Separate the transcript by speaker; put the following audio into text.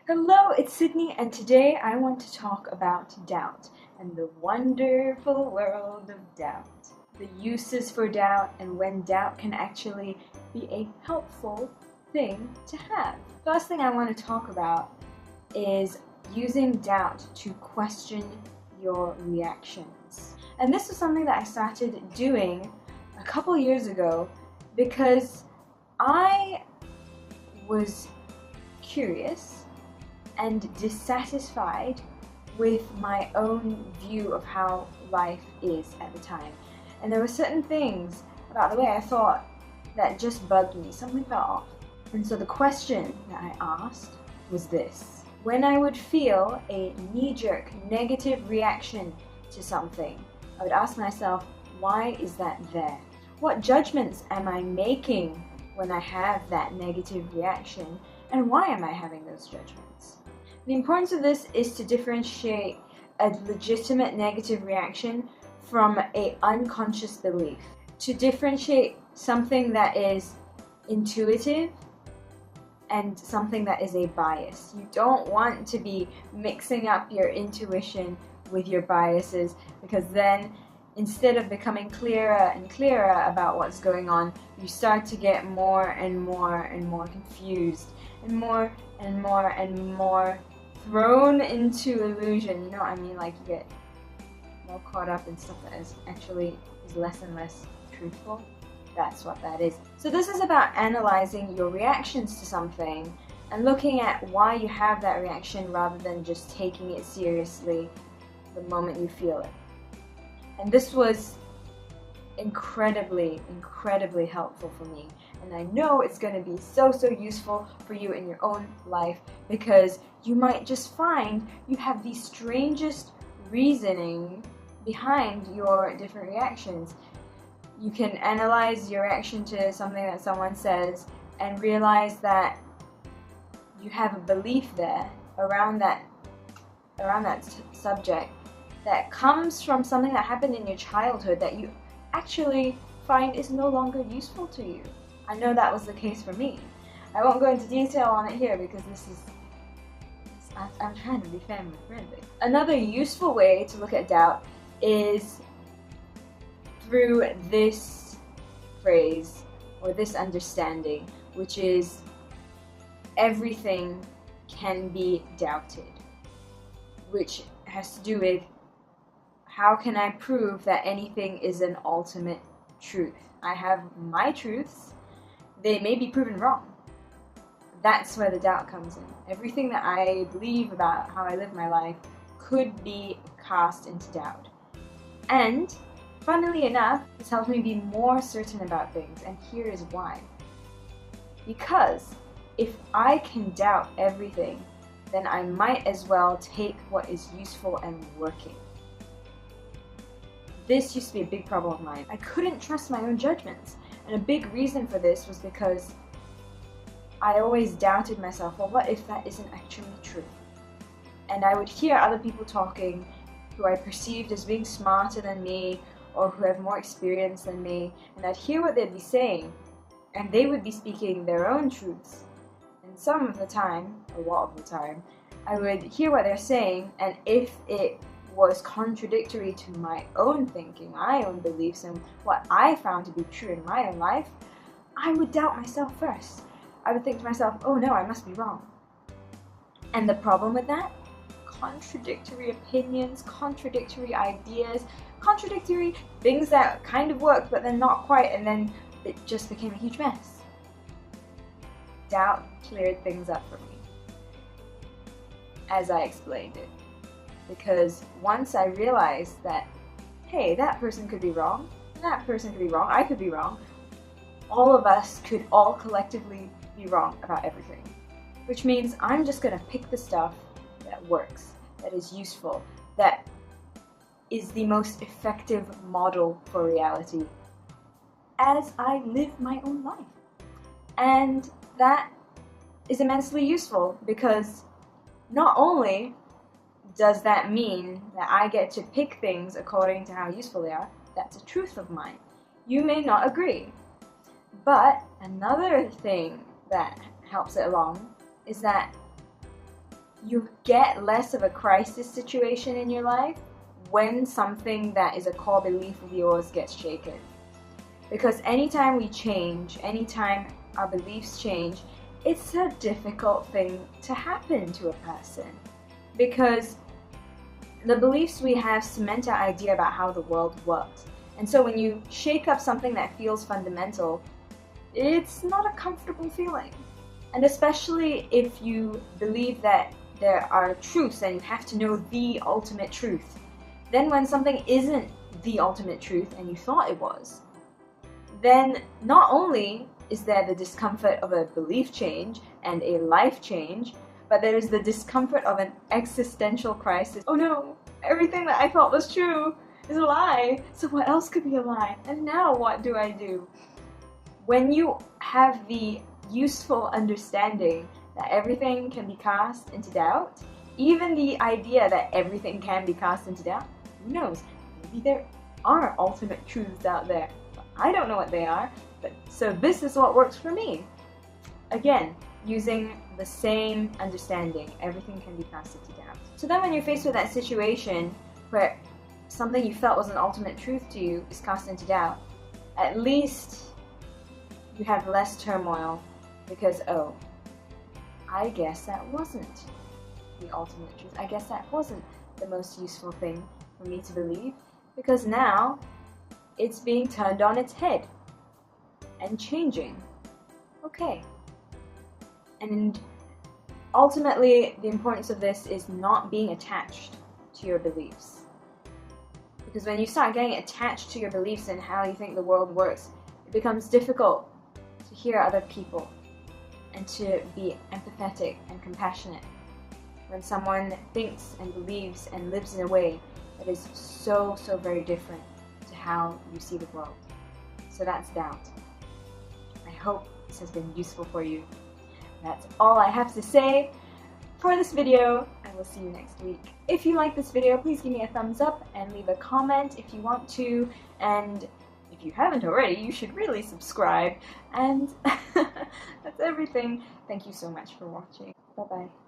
Speaker 1: Hello, it's Sydney, and today I want to talk about doubt and the wonderful world of doubt. The uses for doubt and when doubt can actually be a helpful thing to have. First thing I want to talk about is using doubt to question your reactions. And this was something that I started doing a couple years ago because I was curious and dissatisfied with my own view of how life is at the time. And there were certain things about the way I thought that just bugged me. Something felt off. And so the question that I asked was this. When I would feel a knee-jerk negative reaction to something, I would ask myself, why is that there? What judgments am I making when I have that negative reaction? And why am I having those judgments? The importance of this is to differentiate a legitimate negative reaction from an unconscious belief. To differentiate something that is intuitive and something that is a bias. You don't want to be mixing up your intuition with your biases, because then instead of becoming clearer and clearer about what's going on, you start to get more and more and more confused and more and more and more thrown into illusion. You know what I mean? Like you get more caught up in stuff that is less and less truthful. That's what that is. So this is about analyzing your reactions to something and looking at why you have that reaction rather than just taking it seriously the moment you feel it. And this was incredibly helpful for me. And I know it's going to be so useful for you in your own life, because you might just find you have the strangest reasoning behind your different reactions. You can analyze your reaction to something that someone says and realize that you have a belief there around that subject that comes from something that happened in your childhood that you actually find is no longer useful to you. I know that was the case for me. I won't go into detail on it here because I'm trying to be family friendly. Another useful way to look at doubt is through this phrase or this understanding, which is everything can be doubted, which has to do with how can I prove that anything is an ultimate truth? I have my truths. They may be proven wrong. That's where the doubt comes in. Everything that I believe about how I live my life could be cast into doubt. And funnily enough, this helps me be more certain about things, and here is why. Because if I can doubt everything, then I might as well take what is useful and working. This used to be a big problem of mine. I couldn't trust my own judgments. And a big reason for this was because I always doubted myself. Well, what if that isn't actually true? And I would hear other people talking who I perceived as being smarter than me or who have more experience than me. And I'd hear what they'd be saying. And they would be speaking their own truths. And some of the time, a lot of the time, I would hear what they're saying, and if it was contradictory to my own thinking, my own beliefs, and what I found to be true in my own life, I would doubt myself first. I would think to myself, oh no, I must be wrong. And the problem with that? Contradictory opinions, contradictory ideas, contradictory things that kind of worked but then not quite, and then it just became a huge mess. Doubt cleared things up for me, as I explained it. Because once I realized that, hey, that person could be wrong, and that person could be wrong, I could be wrong, all of us could all collectively be wrong about everything. Which means I'm just going to pick the stuff that works, that is useful, that is the most effective model for reality as I live my own life. And that is immensely useful, because not only does that mean that I get to pick things according to how useful they are, that's a truth of mine. You may not agree. But another thing that helps it along is that you get less of a crisis situation in your life when something that is a core belief of yours gets shaken. Because anytime we change, anytime our beliefs change, it's a difficult thing to happen to a person. Because the beliefs we have cement our idea about how the world works. And so when you shake up something that feels fundamental, it's not a comfortable feeling. And especially if you believe that there are truths and you have to know the ultimate truth. Then when something isn't the ultimate truth and you thought it was, then not only is there the discomfort of a belief change and a life change, but there is the discomfort of an existential crisis. Oh no, everything that I thought was true is a lie, so what else could be a lie? And now what do I do? When you have the useful understanding that everything can be cast into doubt, even the idea that everything can be cast into doubt, who knows, maybe there are ultimate truths out there. I don't know what they are, but so this is what works for me. Again, using the same understanding, everything can be cast into doubt. So then when you're faced with that situation where something you felt was an ultimate truth to you is cast into doubt, at least you have less turmoil because, oh, I guess that wasn't the ultimate truth. I guess that wasn't the most useful thing for me to believe, because now it's being turned on its head and changing. Okay. And ultimately, the importance of this is not being attached to your beliefs. Because when you start getting attached to your beliefs and how you think the world works, it becomes difficult to hear other people and to be empathetic and compassionate when someone thinks and believes and lives in a way that is so very different to how you see the world. So that's doubt. I hope this has been useful for you. That's all I have to say for this video. I will see you next week. If you like this video, please give me a thumbs up and leave a comment if you want to. And if you haven't already, you should really subscribe. And that's everything. Thank you so much for watching. Bye-bye.